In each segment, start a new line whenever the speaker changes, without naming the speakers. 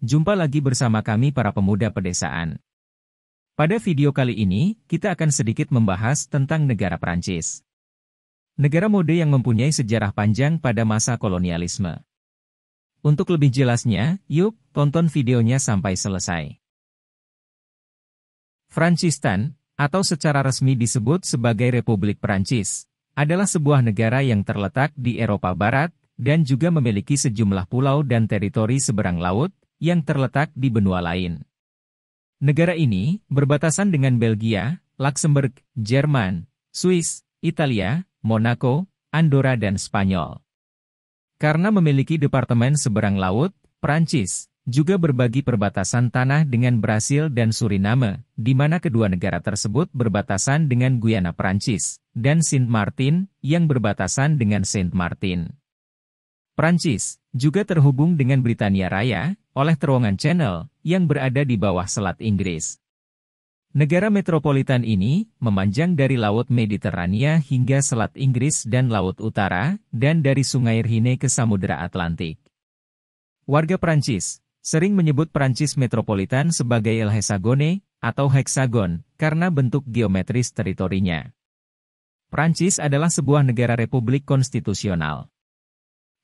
Jumpa lagi bersama kami para pemuda pedesaan. Pada video kali ini, kita akan sedikit membahas tentang negara Prancis. Negara mode yang mempunyai sejarah panjang pada masa kolonialisme. Untuk lebih jelasnya, yuk tonton videonya sampai selesai. Frankistan, atau secara resmi disebut sebagai Republik Prancis, adalah sebuah negara yang terletak di Eropa Barat, dan juga memiliki sejumlah pulau dan teritori seberang laut, yang terletak di benua lain. Negara ini berbatasan dengan Belgia, Luxembourg, Jerman, Swiss, Italia, Monaco, Andorra dan Spanyol. Karena memiliki departemen seberang laut, Prancis juga berbagi perbatasan tanah dengan Brasil dan Suriname, di mana kedua negara tersebut berbatasan dengan Guyana Prancis, dan Sint Maarten, yang berbatasan dengan Saint Martin. Prancis juga terhubung dengan Britania Raya oleh terowongan Channel yang berada di bawah Selat Inggris. Negara metropolitan ini memanjang dari Laut Mediterania hingga Selat Inggris dan Laut Utara, dan dari Sungai Rhine ke Samudra Atlantik. Warga Prancis sering menyebut Prancis metropolitan sebagai El Hexagone atau heksagon karena bentuk geometris teritorinya. Prancis adalah sebuah negara republik konstitusional.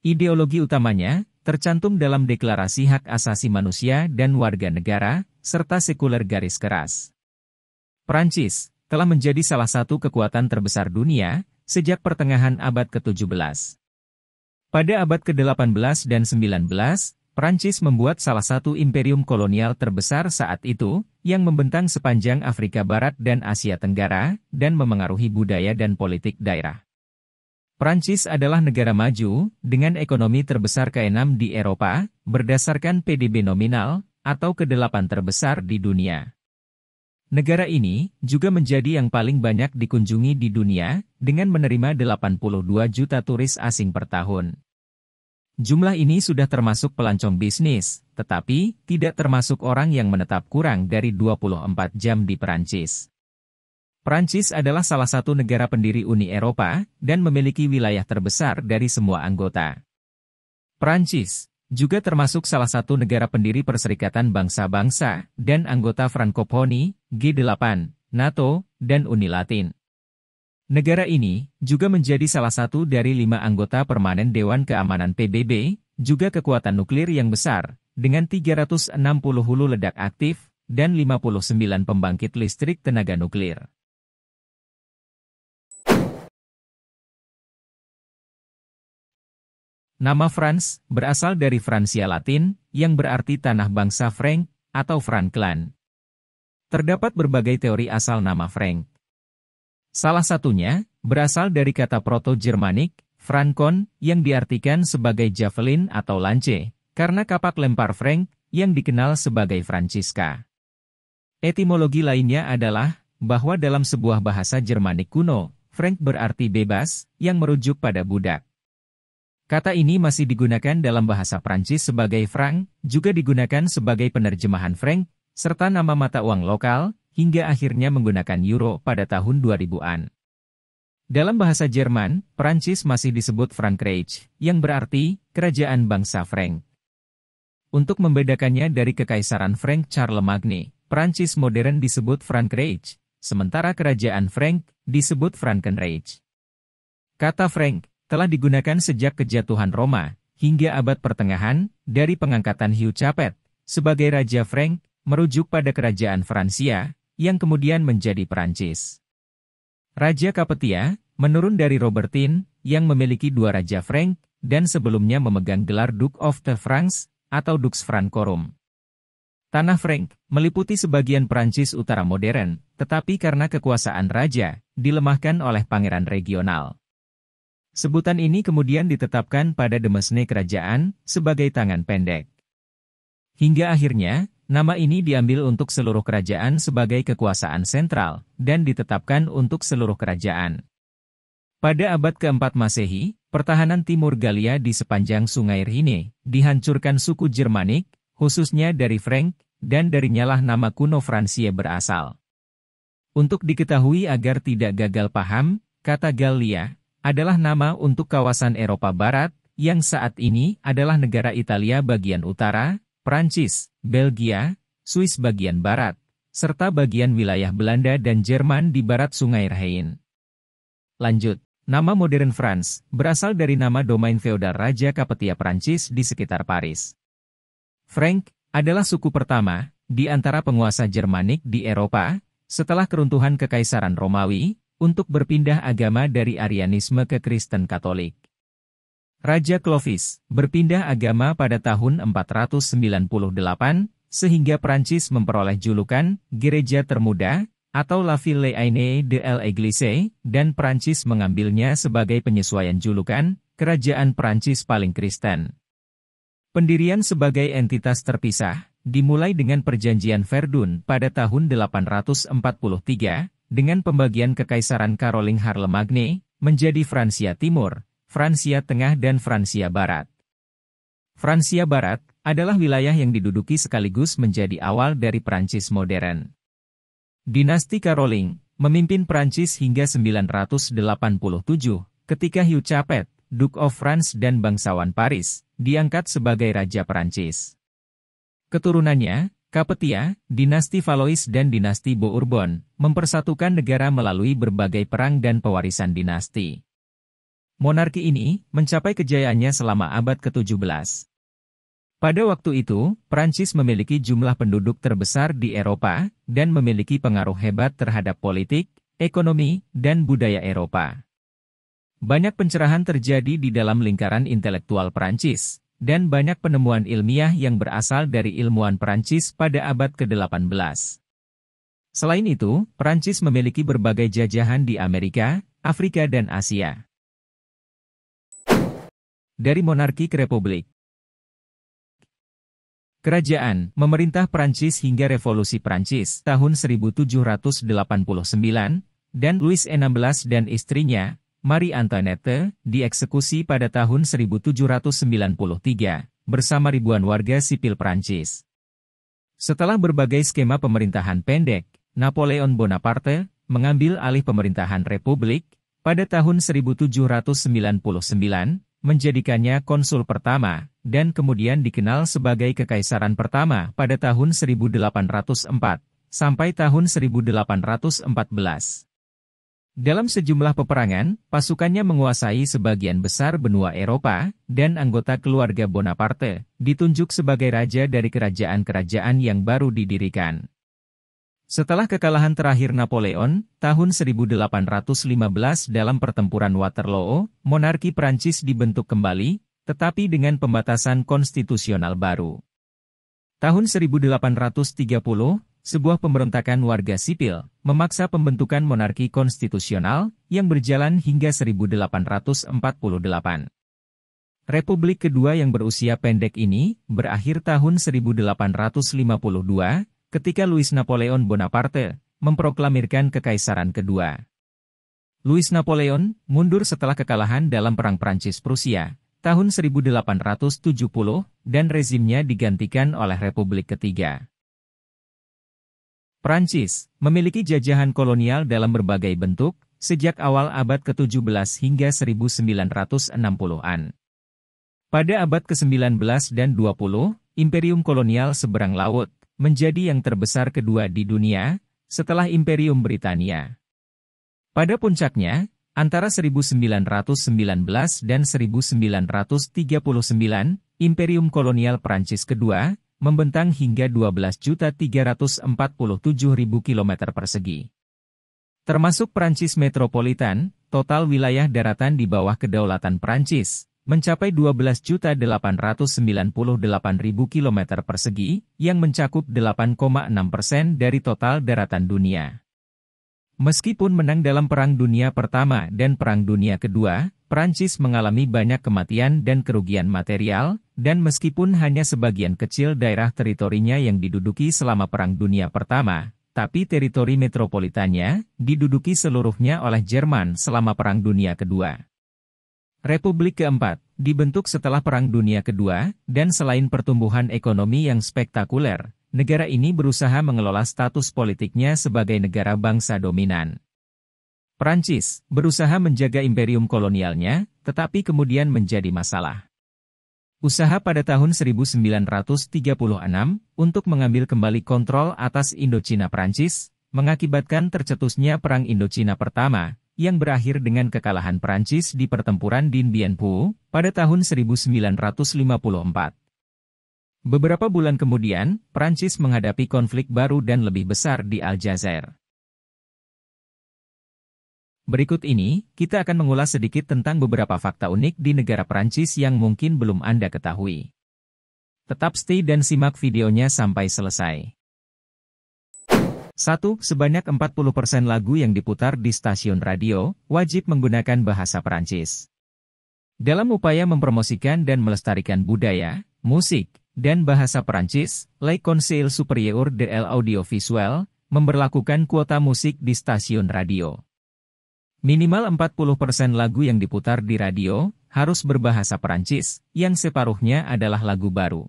Ideologi utamanya tercantum dalam Deklarasi Hak Asasi Manusia dan Warga Negara, serta sekuler garis keras. Prancis telah menjadi salah satu kekuatan terbesar dunia sejak pertengahan abad ke-17. Pada abad ke-18 dan 19, Prancis membuat salah satu imperium kolonial terbesar saat itu, yang membentang sepanjang Afrika Barat dan Asia Tenggara, dan memengaruhi budaya dan politik daerah. Prancis adalah negara maju, dengan ekonomi terbesar ke-6 di Eropa, berdasarkan PDB nominal, atau ke-8 terbesar di dunia. Negara ini juga menjadi yang paling banyak dikunjungi di dunia, dengan menerima 82 juta turis asing per tahun. Jumlah ini sudah termasuk pelancong bisnis, tetapi tidak termasuk orang yang menetap kurang dari 24 jam di Prancis. Prancis adalah salah satu negara pendiri Uni Eropa, dan memiliki wilayah terbesar dari semua anggota. Prancis juga termasuk salah satu negara pendiri Perserikatan Bangsa-Bangsa, dan anggota Frankophonie, G8, NATO, dan Uni Latin. Negara ini juga menjadi salah satu dari 5 anggota permanen Dewan Keamanan PBB, juga kekuatan nuklir yang besar, dengan 360 hulu ledak aktif, dan 59 pembangkit listrik tenaga nuklir. Nama France berasal dari Francia Latin, yang berarti tanah bangsa Frank, atau Frankland. Terdapat berbagai teori asal nama Frank. Salah satunya berasal dari kata Proto-Jermanik, Frankon, yang diartikan sebagai javelin atau lance, karena kapak lempar Frank, yang dikenal sebagai Francisca. Etimologi lainnya adalah bahwa dalam sebuah bahasa Jermanik kuno, Frank berarti bebas, yang merujuk pada budak. Kata ini masih digunakan dalam bahasa Prancis sebagai franc, juga digunakan sebagai penerjemahan franc, serta nama mata uang lokal, hingga akhirnya menggunakan euro pada tahun 2000-an. Dalam bahasa Jerman, Prancis masih disebut Frankreich, yang berarti kerajaan bangsa Frank. Untuk membedakannya dari Kekaisaran Frank Charlemagne, Prancis modern disebut Frankreich, sementara kerajaan Frank disebut Frankenreich. Kata Frank telah digunakan sejak kejatuhan Roma, hingga abad pertengahan, dari pengangkatan Hugh Capet sebagai Raja Frank, merujuk pada kerajaan Francia, yang kemudian menjadi Prancis. Raja Capetia menurun dari Robertin, yang memiliki 2 Raja Frank, dan sebelumnya memegang gelar Duke of the Franks, atau Dux Francorum. Tanah Frank meliputi sebagian Prancis utara modern, tetapi karena kekuasaan raja, dilemahkan oleh pangeran regional. Sebutan ini kemudian ditetapkan pada Demesne kerajaan, sebagai tangan pendek. Hingga akhirnya, nama ini diambil untuk seluruh kerajaan sebagai kekuasaan sentral, dan ditetapkan untuk seluruh kerajaan. Pada abad ke-4 Masehi, pertahanan timur Galia di sepanjang Sungai Rhine, dihancurkan suku Jermanik, khususnya dari Frank, dan darinyalah nama kuno Francie berasal. Untuk diketahui agar tidak gagal paham, kata Gallia adalah nama untuk kawasan Eropa Barat, yang saat ini adalah negara Italia bagian utara, Prancis, Belgia, Swiss bagian barat, serta bagian wilayah Belanda dan Jerman di barat Sungai Rhine. Lanjut, nama modern France berasal dari nama domain feodal Raja Kapetia Prancis di sekitar Paris. Frank adalah suku pertama di antara penguasa Jermanik di Eropa setelah keruntuhan Kekaisaran Romawi untuk berpindah agama dari Arianisme ke Kristen Katolik. Raja Clovis berpindah agama pada tahun 498, sehingga Prancis memperoleh julukan Gereja Termuda atau La Ville Aînée de l'Église, dan Prancis mengambilnya sebagai penyesuaian julukan Kerajaan Prancis paling Kristen. Pendirian sebagai entitas terpisah dimulai dengan Perjanjian Verdun pada tahun 843 dengan pembagian Kekaisaran Karolingia Harlemagne menjadi Francia Timur, Francia Tengah dan Francia Barat. Francia Barat adalah wilayah yang diduduki sekaligus menjadi awal dari Prancis modern. Dinasti Caroling memimpin Prancis hingga 987, ketika Hugh Capet, Duke of France dan bangsawan Paris, diangkat sebagai Raja Prancis. Keturunannya, Kapetia, dinasti Valois dan dinasti Bourbon, mempersatukan negara melalui berbagai perang dan pewarisan dinasti. Monarki ini mencapai kejayaannya selama abad ke-17. Pada waktu itu, Prancis memiliki jumlah penduduk terbesar di Eropa, dan memiliki pengaruh hebat terhadap politik, ekonomi, dan budaya Eropa. Banyak pencerahan terjadi di dalam lingkaran intelektual Prancis, dan banyak penemuan ilmiah yang berasal dari ilmuwan Prancis pada abad ke-18. Selain itu, Prancis memiliki berbagai jajahan di Amerika, Afrika dan Asia. Dari monarki ke republik. Kerajaan memerintah Prancis hingga Revolusi Prancis tahun 1789, dan Louis XVI dan istrinya, Marie Antoinette, dieksekusi pada tahun 1793, bersama ribuan warga sipil Prancis. Setelah berbagai skema pemerintahan pendek, Napoleon Bonaparte mengambil alih pemerintahan republik pada tahun 1799, menjadikannya konsul pertama, dan kemudian dikenal sebagai Kekaisaran Pertama pada tahun 1804, sampai tahun 1814. Dalam sejumlah peperangan, pasukannya menguasai sebagian besar benua Eropa, dan anggota keluarga Bonaparte ditunjuk sebagai raja dari kerajaan-kerajaan yang baru didirikan. Setelah kekalahan terakhir Napoleon, tahun 1815 dalam pertempuran Waterloo, monarki Prancis dibentuk kembali, tetapi dengan pembatasan konstitusional baru. Tahun 1830, sebuah pemberontakan warga sipil memaksa pembentukan monarki konstitusional yang berjalan hingga 1848. Republik kedua yang berusia pendek ini berakhir tahun 1852, ketika Louis Napoleon Bonaparte memproklamirkan Kekaisaran Kedua. Louis Napoleon mundur setelah kekalahan dalam Perang Prancis-Prusia tahun 1870, dan rezimnya digantikan oleh Republik Ketiga. Prancis memiliki jajahan kolonial dalam berbagai bentuk sejak awal abad ke-17 hingga 1960-an. Pada abad ke-19 dan 20, imperium kolonial seberang laut menjadi yang terbesar kedua di dunia, setelah Imperium Britania. Pada puncaknya, antara 1919 dan 1939, Imperium Kolonial Prancis kedua membentang hingga 12.347.000 km persegi. Termasuk Prancis metropolitan, total wilayah daratan di bawah kedaulatan Prancis mencapai 12.898.000 km persegi, yang mencakup 8,6% dari total daratan dunia. Meskipun menang dalam Perang Dunia Pertama dan Perang Dunia Kedua, Prancis mengalami banyak kematian dan kerugian material, dan meskipun hanya sebagian kecil daerah teritorinya yang diduduki selama Perang Dunia Pertama, tapi teritori metropolitannya diduduki seluruhnya oleh Jerman selama Perang Dunia Kedua. Republik keempat dibentuk setelah Perang Dunia Kedua, dan selain pertumbuhan ekonomi yang spektakuler, negara ini berusaha mengelola status politiknya sebagai negara bangsa dominan. Prancis berusaha menjaga imperium kolonialnya, tetapi kemudian menjadi masalah. Usaha pada tahun 1936 untuk mengambil kembali kontrol atas Indochina Prancis, mengakibatkan tercetusnya Perang Indochina Pertama, yang berakhir dengan kekalahan Prancis di pertempuran Dien Bien Phu pada tahun 1954. Beberapa bulan kemudian, Prancis menghadapi konflik baru dan lebih besar di Aljazair. Berikut ini, kita akan mengulas sedikit tentang beberapa fakta unik di negara Prancis yang mungkin belum Anda ketahui. Tetap stay dan simak videonya sampai selesai. 1. Sebanyak 40% lagu yang diputar di stasiun radio, wajib menggunakan bahasa Prancis. Dalam upaya mempromosikan dan melestarikan budaya, musik, dan bahasa Prancis, Le Conseil Supérieur de l'Audiovisuel memberlakukan kuota musik di stasiun radio. Minimal 40% lagu yang diputar di radio harus berbahasa Prancis, yang separuhnya adalah lagu baru.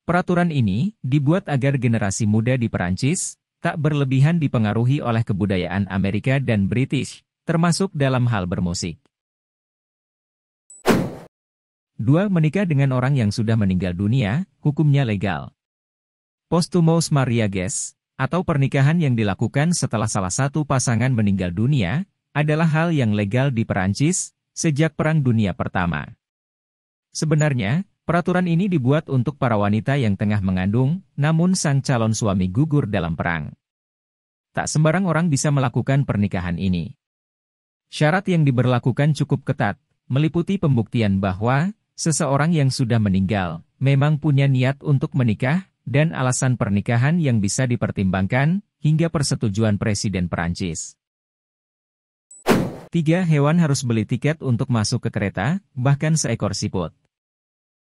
Peraturan ini dibuat agar generasi muda di Prancis tak berlebihan dipengaruhi oleh kebudayaan Amerika dan British, termasuk dalam hal bermusik. 2. Menikah dengan orang yang sudah meninggal dunia, hukumnya legal. Posthumous marriages, atau pernikahan yang dilakukan setelah salah satu pasangan meninggal dunia, adalah hal yang legal di Perancis sejak Perang Dunia Pertama. Sebenarnya, peraturan ini dibuat untuk para wanita yang tengah mengandung, namun sang calon suami gugur dalam perang. Tak sembarang orang bisa melakukan pernikahan ini. Syarat yang diberlakukan cukup ketat, meliputi pembuktian bahwa seseorang yang sudah meninggal memang punya niat untuk menikah, dan alasan pernikahan yang bisa dipertimbangkan hingga persetujuan Presiden Perancis. 3. Hewan harus beli tiket untuk masuk ke kereta, bahkan seekor siput.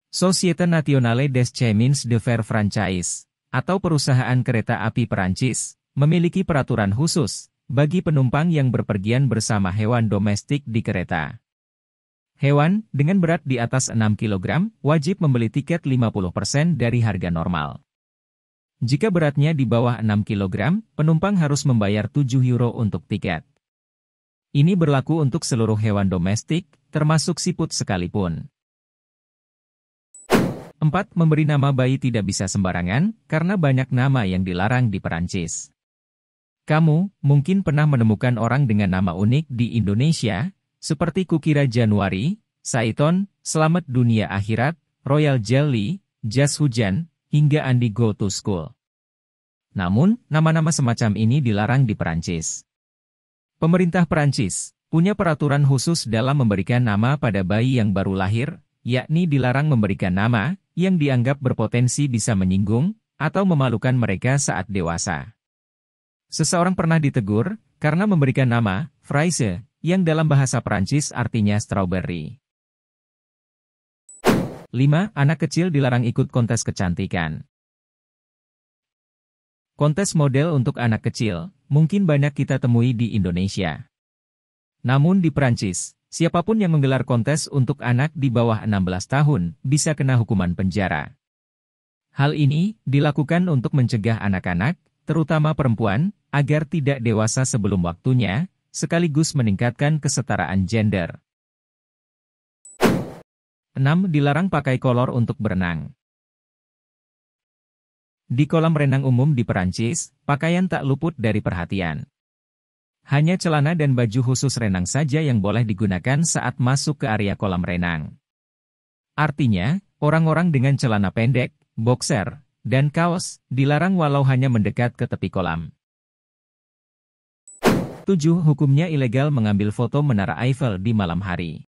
Société Nationale des Chemins de Fer Franchise, atau perusahaan kereta api Perancis, memiliki peraturan khusus bagi penumpang yang berpergian bersama hewan domestik di kereta. Hewan dengan berat di atas 6 kg wajib membeli tiket 50% dari harga normal. Jika beratnya di bawah 6 kg, penumpang harus membayar 7 euro untuk tiket. Ini berlaku untuk seluruh hewan domestik, termasuk siput sekalipun. 4. Memberi nama bayi tidak bisa sembarangan, karena banyak nama yang dilarang di Perancis. Kamu mungkin pernah menemukan orang dengan nama unik di Indonesia, seperti Kukira Januari, Saiton, Selamat Dunia Akhirat, Royal Jelly, Jas Hujan, hingga Andi Go to School. Namun, nama-nama semacam ini dilarang di Perancis. Pemerintah Perancis punya peraturan khusus dalam memberikan nama pada bayi yang baru lahir, yakni dilarang memberikan nama yang dianggap berpotensi bisa menyinggung atau memalukan mereka saat dewasa. Seseorang pernah ditegur karena memberikan nama fraise, yang dalam bahasa Perancis artinya strawberry. 5. Anak kecil dilarang ikut kontes kecantikan. Kontes model untuk anak kecil mungkin banyak kita temui di Indonesia. Namun di Prancis, siapapun yang menggelar kontes untuk anak di bawah 16 tahun bisa kena hukuman penjara. Hal ini dilakukan untuk mencegah anak-anak, terutama perempuan, agar tidak dewasa sebelum waktunya, sekaligus meningkatkan kesetaraan gender. 6. Dilarang pakai kolor untuk berenang. Di kolam renang umum di Perancis, pakaian tak luput dari perhatian. Hanya celana dan baju khusus renang saja yang boleh digunakan saat masuk ke area kolam renang. Artinya, orang-orang dengan celana pendek, boxer, dan kaos dilarang walau hanya mendekat ke tepi kolam. 7. Hukumnya ilegal mengambil foto Menara Eiffel di malam hari.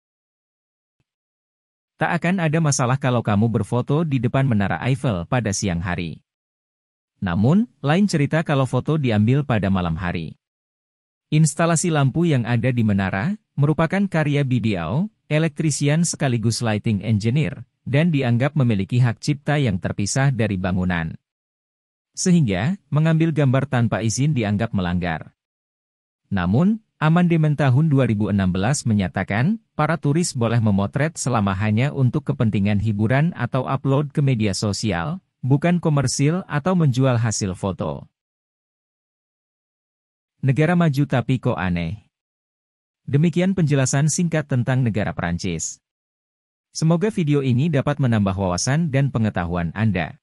Tak akan ada masalah kalau kamu berfoto di depan Menara Eiffel pada siang hari. Namun, lain cerita kalau foto diambil pada malam hari. Instalasi lampu yang ada di menara merupakan karya Bidiao, elektrisian sekaligus lighting engineer, dan dianggap memiliki hak cipta yang terpisah dari bangunan. Sehingga, mengambil gambar tanpa izin dianggap melanggar. Namun, amandemen tahun 2016 menyatakan, para turis boleh memotret selama hanya untuk kepentingan hiburan atau upload ke media sosial, bukan komersil atau menjual hasil foto. Negara maju tapi kok aneh. Demikian penjelasan singkat tentang negara Prancis. Semoga video ini dapat menambah wawasan dan pengetahuan Anda.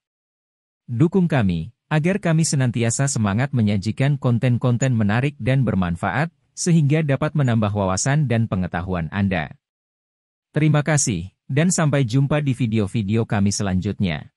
Dukung kami, agar kami senantiasa semangat menyajikan konten-konten menarik dan bermanfaat, sehingga dapat menambah wawasan dan pengetahuan Anda. Terima kasih, dan sampai jumpa di video-video kami selanjutnya.